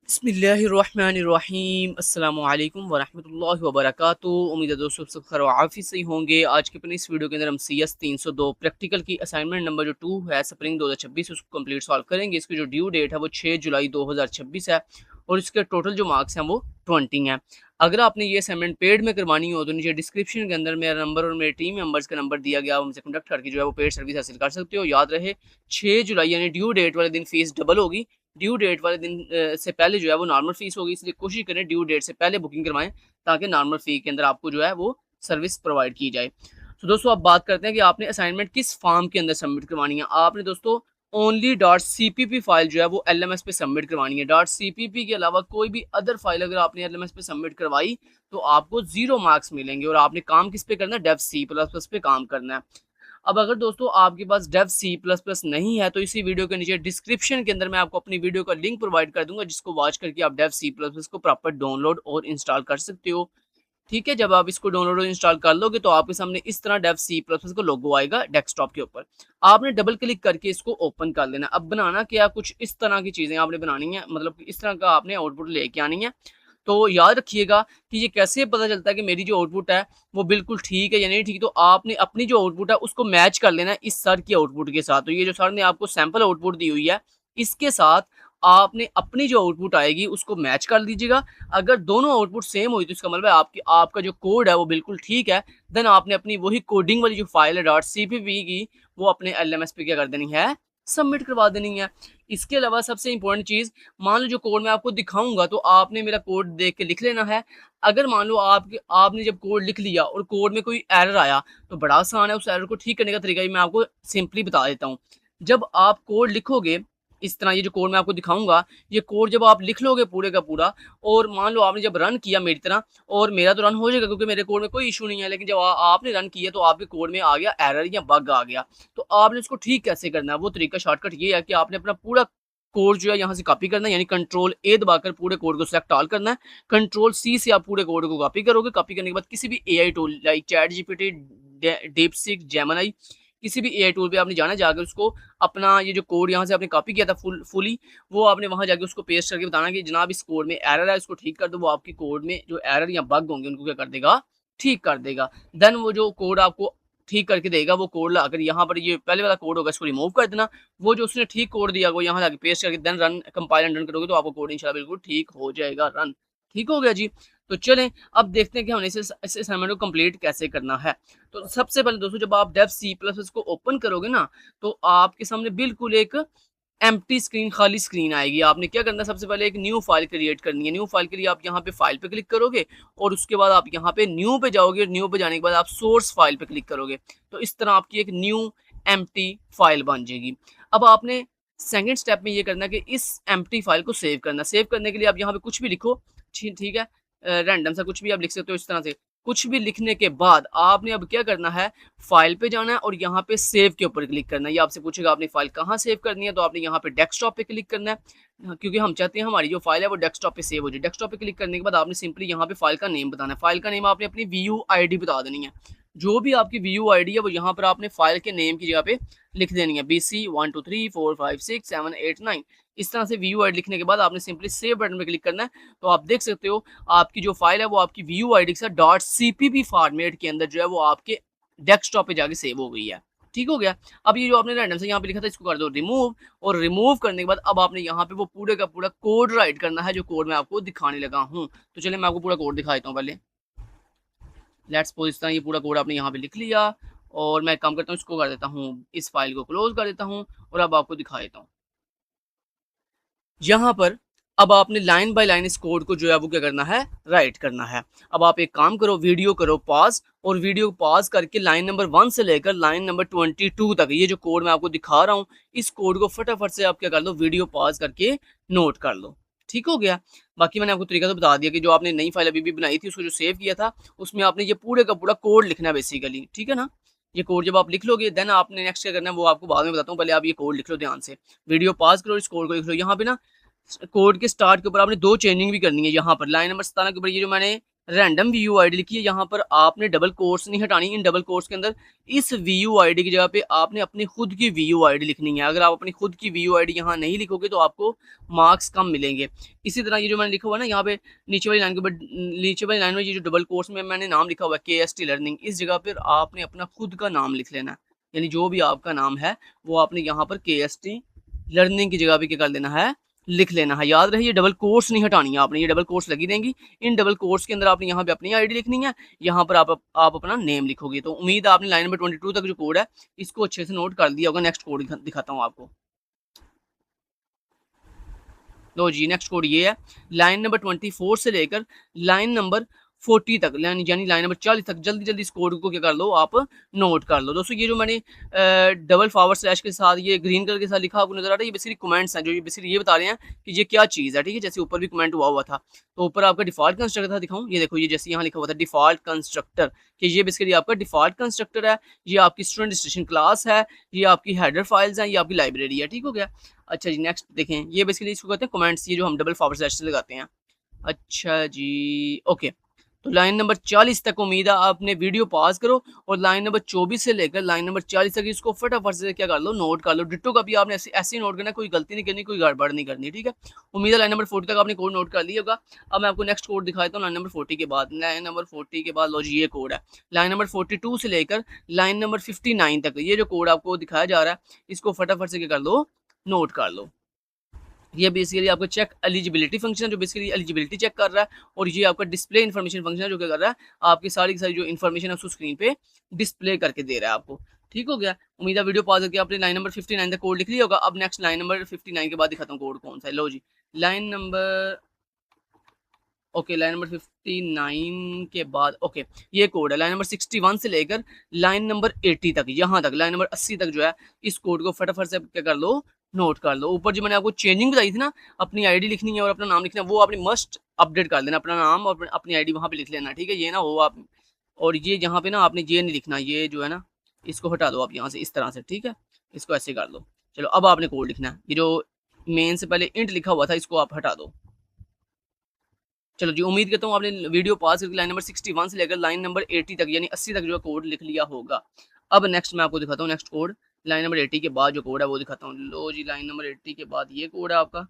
बिस्मिल्लाहिर्रहमानिर्रहीम अस्सलामुअलैकुम वरहमतुल्लाहि वबरकातुहू। उम्मीद है दोस्तों सब खैर आफियत से ही होंगे। आज के अपनी इस वीडियो के अंदर हम CS 302 प्रैक्टिकल की असाइनमेंट नंबर जो 2 है स्प्रिंग 2026 उसको कंप्लीट सॉल्व करेंगे। इसकी जो ड्यू डेट है वो 6 जुलाई 2026 है और इसके टोटल जो मार्क्स हैं वो 20 हैं। अगर आपने ये असाइनमेंट पेड में करवानी हो तो नीचे डिस्क्रिप्शन के अंदर मेरा नंबर और मेरे टीम मेंबर्स का नंबर दिया गया, हमसे कॉन्टैक्ट करके जो है वो पेड सर्विस हासिल कर सकते हो। याद रहे 6 जुलाई यानी ड्यू डेट वाले दिन फीस डबल होगी। ड्यू डेट वाले दिन से पहले जो है वो नॉर्मल फीस होगी, इसलिए कोशिश करें ड्यू डेट से पहले बुकिंग करवाएं ताकि नॉर्मल फी के अंदर आपको जो है वो सर्विस प्रोवाइड की जाए। तो दोस्तों अब बात करते हैं कि आपने असाइनमेंट किस फॉर्म के अंदर सबमिट करवानी है। आपने दोस्तों ओनली .cpp फाइल जो है वो LMS पे सबमिट करवानी है। .cpp के अलावा कोई भी अदर फाइल अगर आपने LMS पे सबमिट करवाई तो आपको 0 मार्क्स मिलेंगे। और आपने काम किस पे करना है, डेव C++ पे काम करना है। अब अगर दोस्तों आपके पास डेव C++ नहीं है तो इसी वीडियो के नीचे डिस्क्रिप्शन के अंदर मैं आपको अपनी वीडियो का लिंक प्रोवाइड कर दूंगा, जिसको वॉच करके आप डेव C++ को प्रॉपर डाउनलोड और इंस्टॉल कर सकते हो। ठीक है, जब आप इसको डाउनलोड और इंस्टॉल कर लोगे तो आपके सामने इस तरह डेव C++ का लोगो आएगा डेस्कटॉप के ऊपर। आपने डबल क्लिक करके इसको ओपन कर लेना। अब बनाना क्या, कुछ इस तरह की चीजें आपने बनानी है, मतलब इस तरह का आपने आउटपुट लेके आनी है। तो याद रखिएगा कि ये कैसे पता चलता है कि मेरी जो आउटपुट है वो बिल्कुल ठीक है या नहीं ठीक। तो आपने अपनी जो आउटपुट है उसको मैच कर लेना है इस सर की आउटपुट के साथ। तो ये जो सर ने आपको सैंपल आउटपुट दी हुई है इसके साथ आपने अपनी जो आउटपुट आएगी उसको मैच कर लीजिएगा। अगर दोनों आउटपुट सेम हुई तो इसका मतलब है आपका जो कोड है वो बिल्कुल ठीक है। देन आपने अपनी वही कोडिंग वाली जो फाइल है .cpp की वो अपने LMS पे क्या कर देनी है, सबमिट करवा देनी है। इसके अलावा सबसे इंपॉर्टेंट चीज, मान लो जो कोड मैं आपको दिखाऊंगा तो आपने मेरा कोड देख के लिख लेना है। अगर मान लो आपने जब कोड लिख लिया और कोड में कोई एरर आया तो बड़ा आसान है, उस एरर को ठीक करने का तरीका मैं आपको सिंपली बता देता हूँ। जब आप कोड लिखोगे इस तरह, ये जो कोड मैं आपको दिखाऊंगा ये कोड जब आप लिख लोगे पूरे का पूरा और मान लो आपने जब रन किया मेरी तरह, और मेरा तो रन हो जाएगा क्योंकि मेरे कोड में कोई इशू नहीं है, लेकिन जब आपने रन किया तो आपके कोड में आ गया एरर या बग आ गया। तो आपने उसको ठीक कैसे करना है, वो तरीका शॉर्टकट ये है कि आपने अपना पूरा कोड जो है यहाँ से कॉपी करना है, यानी Ctrl+A दबाकर पूरे कोड को सिलेक्ट ऑल करना है। Ctrl+C से आप पूरे कोड को कॉपी करोगे। कॉपी करने के बाद किसी भी AI tool like ChatGPT, DeepSeek, Gemini, किसी भी AI टूल पे आपने जाना, जाकर उसको अपना ये जो कोड यहाँ से आपने कॉपी किया था फुली, वो आपने वहाँ जाके उसको पेस्ट करके बताना कि जनाब इस कोड में एरर है, इसको ठीक कर दो। वो आपके कोड में जो एरर या बग होंगे उनको क्या कर देगा, ठीक कर देगा। देन वो जो कोड आपको ठीक करके देगा वो कोड लाकर यहाँ पर, ये पहले वाला कोड होगा इसको रिमूव कर देना। वो जो उसने ठीक कोड दिया वो यहाँ लाके पेस्ट करके then run compile and run करोगे तो आपको कोड इंशाल्लाह बिल्कुल ठीक हो जाएगा रन। ठीक हो गया जी। तो चलें अब देखते हैं कि हमने इस असाइनमेंट को कंप्लीट कैसे करना है। तो सबसे पहले दोस्तों जब आप डेव C++ को ओपन करोगे ना तो आपके सामने बिल्कुल एक एम्प्टी स्क्रीन, खाली स्क्रीन आएगी। आपने क्या करना है, सबसे पहले एक न्यू फाइल क्रिएट करनी है। न्यू फाइल के लिए आप यहाँ पे फाइल पे क्लिक करोगे और उसके बाद आप यहाँ पे न्यू पे जाओगे। न्यू पे जाने के बाद आप सोर्स फाइल पे क्लिक करोगे तो इस तरह आपकी एक न्यू एम्प्टी फाइल बन जाएगी। अब आपने सेकंड स्टेप में ये करना है कि इस एम्प्टी फाइल को सेव करना। सेव करने के लिए आप यहाँ पे कुछ भी लिखो, ठीक है, रैंडम सा कुछ भी आप लिख सकते हो। इस तरह से कुछ भी लिखने के बाद आपने अब क्या करना है, फाइल पे जाना है और यहाँ पे सेव के ऊपर क्लिक करना है। ये आपसे पूछेगा आपने फाइल कहाँ सेव करनी है, तो आपने यहाँ पे डेस्कटॉप पे क्लिक करना है, क्योंकि हम चाहते हैं हमारी जो फाइल है वो डेस्कटॉप पे सेव हो जाए। डेस्कटॉप पे क्लिक करने के बाद आपने सिंपली यहाँ पे फाइल का नेम बताना है। फाइल का नेम आपने अपनी VUID बता देनी है। जो भी आपकी VUID है वो यहाँ पर आपने फाइल के नेम की जगह पे लिख देनी है, BC123456789। इस तरह से VUID लिखने के बाद आपने सिंपली सेव बटन पे क्लिक करना है। तो आप देख सकते हो आपकी जो फाइल है वो आपकी VUID के साथ .cpp फॉर्मेट के अंदर जो है वो आपके डेस्कटॉप पे जाके सेव हो गई है। ठीक हो गया। अब ये जो आपने रैंडम से यहाँ पे लिखा था इसको कर दो रिमूव, और रिमूव करने के बाद अब आपने यहाँ पे वो पूरे का पूरा कोड राइट करना है जो कोड मैं आपको दिखाने लगा हूँ। तो चलिए मैं आपको पूरा कोड दिखा देता हूँ। पहले लेट्स सपोज इस तरह ये पूरा कोड आपने यहाँ पे लिख लिया और मैं काम करता हूँ, इसको कर देता हूँ, इस फाइल को क्लोज कर देता हूँ और अब आपको दिखा देता हूँ। यहाँ पर अब आपने लाइन बाय लाइन इस कोड को जो है वो क्या करना है, राइट करना है। अब आप एक काम करो, वीडियो करो पॉज, और वीडियो पॉज करके लाइन नंबर 1 से लेकर लाइन नंबर 22 तक ये जो कोड मैं आपको दिखा रहा हूँ इस कोड को फटाफट से आप क्या कर लो, वीडियो पॉज करके नोट कर लो। ठीक हो गया। बाकी मैंने आपको तरीका तो बता दिया कि जो आपने नई फाइल अभी भी बनाई थी उसको जो सेव किया था उसमें आपने ये पूरे का पूरा कोड लिखना है बेसिकली। ठीक है ना, ये कोड जब आप लिख लोगे देन आपने नेक्स्ट क्या करना है वो आपको बाद में बताता हूँ। पहले आप ये कोड लिख लो ध्यान से, वीडियो पॉज करो, इस कोड को लिख लो। यहाँ पे ना कोड के स्टार्ट के ऊपर आपने 2 चेंजिंग भी करनी है। यहाँ पर लाइन नंबर 17 के ऊपर ये जो मैंने रैंडम वीयू आईडी लिखी है, यहाँ पर आपने डबल कोट्स नहीं हटानी। इन डबल कोट्स के अंदर इस वीयू आईडी की जगह पे आपने अपनी खुद की वीयू आईडी लिखनी है। अगर आप अपनी खुद की वीयू आईडी यहाँ नहीं लिखोगे तो आपको मार्क्स कम मिलेंगे। इसी तरह ये जो मैंने लिखा हुआ है ना, यहाँ पे नीचे वाली लाइन के ऊपर, नीचे वाली लाइन में ये जो डबल कोट्स में मैंने नाम लिखा हुआ है KST लर्निंग, इस जगह पर आपने अपना खुद का नाम लिख लेना है। यानी जो भी आपका नाम है वो आपने यहाँ पर KST लर्निंग की जगह पे क्या कर देना है, लिख लेना है। याद रहे ये डबल कोट्स नहीं हटानी है आपने, ये डबल कोट्स लगी रहेंगी। इन डबल कोट्स के अंदर आपने यहाँ पे अपनी आईडी लिखनी है, यहाँ पर आप अपना नेम लिखोगे। तो उम्मीद है आपने लाइन नंबर 22 तक जो कोड है इसको अच्छे से नोट कर दिया होगा। नेक्स्ट कोड दिखाता हूँ आपको। लो जी, नेक्स्ट कोड ये है, लाइन नंबर 24 से लेकर लाइन नंबर 40 तक, यानी लाइन नंबर 40 तक जल्दी जल्दी इस कोड को क्या कर लो, आप नोट कर लो। दोस्तों ये जो मैंने डबल फॉरवर्ड स्लैश के साथ ये ग्रीन कलर के साथ लिखा आपको नजर आ रहा है, ये बेसिकली कमेंट्स हैं जो ये बेसिकली ये बता रहे हैं कि ये क्या चीज़ है। ठीक है, जैसे ऊपर भी कमेंट हुआ था, तो ऊपर आपका डिफॉल्ट कंस्ट्रक्टर था, दिखाऊं, ये देखो, ये जैसे यहाँ लिखा हुआ था डिफॉल्ट कंस्ट्रक्टर, कि ये बेसिकली आपका डिफॉल्ट कंस्ट्रक्टर है, ये आपकी स्टूडेंट रजिस्ट्रेशन क्लास है, ये आपकी हेडर फाइल्स हैं, ये आपकी लाइब्रेरी है। ठीक हो गया। अच्छा जी, नेक्स्ट देखें, ये बेसिकली इसको कहते हैं कमेंट्स, ये जो हम डबल फॉरवर्ड स्लैश से लगाते हैं। अच्छा जी, ओके। तो लाइन नंबर 40 तक उम्मीद है आपने वीडियो पॉज करो और लाइन नंबर 24 से लेकर लाइन नंबर 40 तक इसको फटाफट से क्या कर लो, नोट कर लो। डिट्टो का भी आपने ऐसे ही नोट करना, कोई गलती नहीं करनी, कोई गड़बड़ नहीं करनी। ठीक है, उम्मीद है लाइन नंबर 40 तक आपने कोड नोट कर लिया होगा। अब मैं आपको नेक्स्ट कोड दिखाता हूँ लाइन नंबर 40 के बाद। लाइन नंबर 40 के बाद लो जी, ये कोड है लाइन नंबर 42 से लेकर लाइन नंबर 59 तक। ये जो कोड आपको दिखाया जा रहा है इसको फटाफट से क्या कर लो, नोट कर लो। ये बेसिकली आपका चेक एलिजिबिलिटी फंक्शन है जो बेसिकली एलिजिबिलिटी चेक कर रहा है, और ये आपका डिस्प्ले इन्फॉर्मेशन फंक्शन है जो क्या कर रहा है, आपकी सारी की सारी जो इन्फॉर्मेशन है उसको स्क्रीन पे डिस्प्ले करके दे रहा है आपको। ठीक हो गया। उम्मीद है वीडियो पॉज करके आपने लाइन नंबर 59 तक कोड लिख लिया होगा। अब नेक्स्ट लाइन नंबर 59 के बाद दिखाता हूँ कोड कौन सा है। लो जी, line number okay, line number 59 के बाद ओके, ये कोड है लाइन नंबर 61 से लेकर लाइन नंबर 80 तक, यहाँ तक लाइन नंबर 80 तक जो है, इस कोड को फटाफट से क्या कर लो, नोट कर लो। ऊपर जो मैंने आपको चेंजिंग बताई थी ना, अपनी आईडी लिखनी है और अपना नाम लिखना है, वो आपने मस्ट अपडेट कर देना, अपना नाम और अपनी आईडी वहाँ पे लिख लेना। ठीक है, ये ना हो आप, और ये यहाँ पे ना आपने ये नहीं लिखना, ये जो है ना इसको हटा दो आप यहाँ से, इस तरह से। ठीक है, इसको ऐसे कर लो। चलो अब आपने कोड लिखना है, ये जो मेन से पहले इंट लिखा हुआ था इसको आप हटा दो। चलो जी, उम्मीद करता हूँ आपने वीडियो पास करके लाइन नंबर 61 से लेकर लाइन नंबर 80 तक यानी 80 तक जो है कोड लिख लिया होगा। अब नेक्स्ट मैं आपको दिखाता हूँ नेक्स्ट कोड, लाइन नंबर 80 के बाद जो कोड है वो दिखाता हूँ। लो जी, लाइन नंबर 80 के बाद ये कोड है आपका।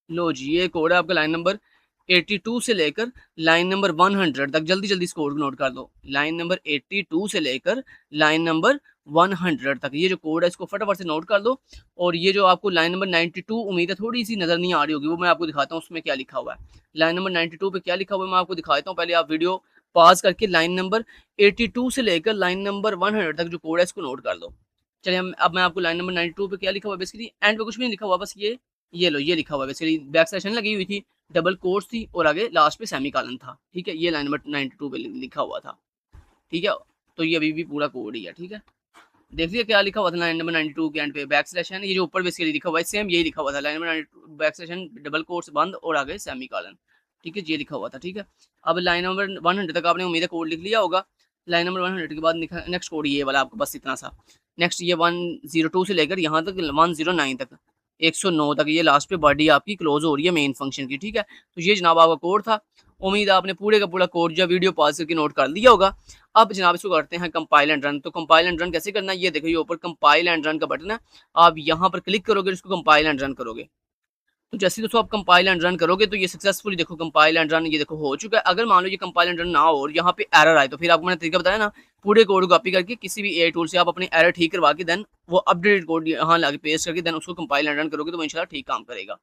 लो जी, ये कोड है आपका लाइन नंबर 82 से लेकर लाइन नंबर 100 तक। जल्दी जल्दी इस कोड को नोट कर लो, लाइन नंबर 82 से लेकर लाइन नंबर 100 तक ये जो कोड है इसको फटाफट से नोट कर लो। और ये जो आपको लाइन नंबर 92 उम्मीद है थोड़ी सी नज़र नहीं आ रही होगी, वो मैं आपको दिखाता हूँ उसमें क्या लिखा हुआ है। लाइन नंबर 92 पे क्या लिखा हुआ है मैं आपको दिखाता हूँ। पहले आप वीडियो पॉज करके लाइन नंबर 82 से लेकर लाइन नंबर 100 तक जो कोड है इसको नोट कर लो। चलिए अब मैं आपको लाइन नंबर 92 पे क्या लिखा हुआ है, बेसिकली एंड पे कुछ भी नहीं लिखा हुआ, बस ये लो, ये लिखा हुआ है बेसिकली, बैक स्लैश लगी हुई थी, डबल कोट्स थी और आगे लास्ट पे सेमी कॉलन था। ठीक है, ये लाइन नंबर 92 पे लिखा हुआ था। ठीक है, तो ये अभी भी पूरा कोड ही है। ठीक है, देख लिया क्या लिखा हुआ था लाइन नंबर 92 के एंड पे, बैक स्लैश है, ये जो ऊपर बेसिकली लिखा हुआ है सेम यही लिखा हुआ था, line number 92 back slash double quotes बंद और आगे सेमी कॉलन। ठीक है, ये लिखा हुआ था। ठीक है, अब लाइन नंबर 100 तक आपने उम्मीद है कोड लिख लिया होगा। लाइन नंबर 100 के बाद नेक्स्ट कोड ये वाला आपको, बस इतना सा। नेक्स्ट ये 102 से लेकर यहाँ तक 109 तक, 109 तक, ये लास्ट पे बॉडी आपकी क्लोज हो रही है मेन फंक्शन की। ठीक है, तो ये जनाब आपका कोड था। उम्मीद है आपने पूरे का पूरा कोड जो वीडियो पॉज करके नोट कर लिया होगा। अब जनाब इसको करते हैं कंपाइल एंड रन। तो कंपाइल एंड रन कैसे करना है, ये देखो, ये ऊपर कंपाइल एंड रन का बटन है, आप यहाँ पर क्लिक करोगे इसको कंपाइल एंड रन करोगे। तो जैसे दोस्तों आप कंपाइल एंड रन करोगे तो ये सक्सेसफुली देखो कंपाइल एंड रन ये देखो हो चुका है। अगर मान लो ये कंपाइल एंड रन ना हो और यहाँ पे एरर आए, तो फिर आपको मैंने तरीका बताया ना, पूरे कोड को कॉपी करके किसी भी एआई टूल से आप अपनी एरर ठीक करवा के देन वो अपडेटेड कोड यहाँ लाके पेस्ट करके देन उसको कंपाइल एंड रन करोगे तो इंशाल्लाह ठीक काम करेगा।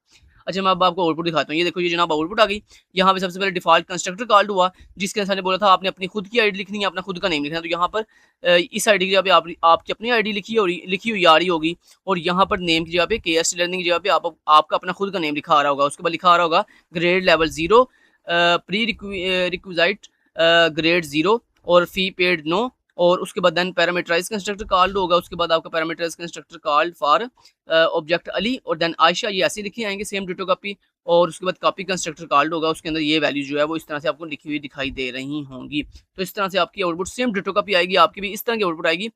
अच्छा, मैं अब आपको आउटपुट दिखाता हूँ। ये देखो, ये जनाब आउटपुट आ गई। यहाँ पे सबसे पहले डिफॉल्ट कंस्ट्रक्टर कॉल्ड हुआ, जिसके अंदर ने बोला था आपने अपनी खुद की आईडी लिखनी है, अपना खुद का नेम लिखना है। तो यहाँ पर इस आईडी की जगह पे आपकी अपनी आईडी लिखी हुई आ रही होगी, और यहाँ पर नेम की जगह पे KST लर्निंग की जगह पे आपका अपना खुद का नेम लिखा आ रहा होगा। उसके बाद लिखा आ रहा होगा grade level 0, pre requisite grade 0 और फी पेड नो। और उसके बाद देन पैरामीटराइज कंस्ट्रक्टर कॉल्ड होगा। उसके बाद आपका parameterise constructor called for object Ali और देन आयशा, ये ऐसे लिखी आएंगे सेम डिटो कॉपी। और उसके बाद कॉपी कंस्ट्रक्टर कॉल्ड होगा, उसके अंदर ये वैल्यू जो है वो इस तरह से आपको लिखी हुई दिखाई दे रही होंगी। तो इस तरह से आपकी आउटपुट सेम डिटो कॉपी आएगी, आपकी भी इस तरह की आउटपुट आएगी।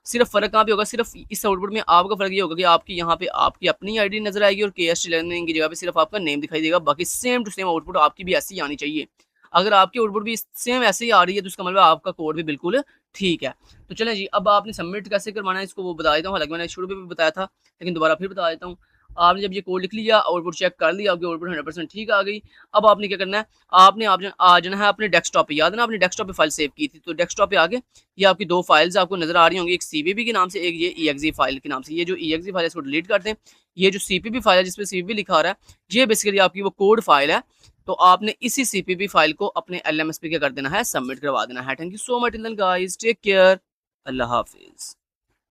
सिर्फ फर्क कहाँ पे होगा, सिर्फ इस आउटपुट में आपका फर्क ये होगा कि आपकी यहाँ पे आपकी अपनी आईडी नजर आएगी और KST लर्निंग की जगह पे सिर्फ आपका नेम दिखाई देगा। बाकी सेम टू सेम आउटपुट आपकी भी ऐसी आनी चाहिए। अगर आपकी आउटपुट भी सेम ऐसे ही आ रही है तो इसका मतलब आपका कोड भी बिल्कुल ठीक है। तो चलें जी, अब आपने सबमिट कैसे करवाना है इसको वो बता देता हूँ। हालाँकि मैंने शुरू में भी बताया था, लेकिन दोबारा फिर बता देता हूँ। आपने जब ये कोड लिख लिया, आउटपुट चेक कर लिया, आपकी आउटपुट 100% ठीक आ गई। अब आपने क्या करना है, आपने आप आ जाना है अपने डेस्कटॉप पे। याद है ना, आपने डेस्कटॉप पे फाइल सेव की थी, तो डेस्कटॉप पे आके ये आपकी 2 फाइल्स आपको नज़र आ रही होंगी, एक सीपीपी के नाम से, एक ये ईएक्सई फाइल के नाम से। ये जो ईएक्सई फाइल है इसको डिलीट कर दें। ये जो सीपीपी फाइल है जिसपे सीपीपी लिखा आ रहा है, ये बेसिकली आपकी वो कोड फाइल है। तो आपने इसी सीपीपी फाइल को अपने एलएमएस पे क्या कर देना है, सबमिट करवा देना है। Thank you so much till then guys, take care, अल्लाह हाफिज़।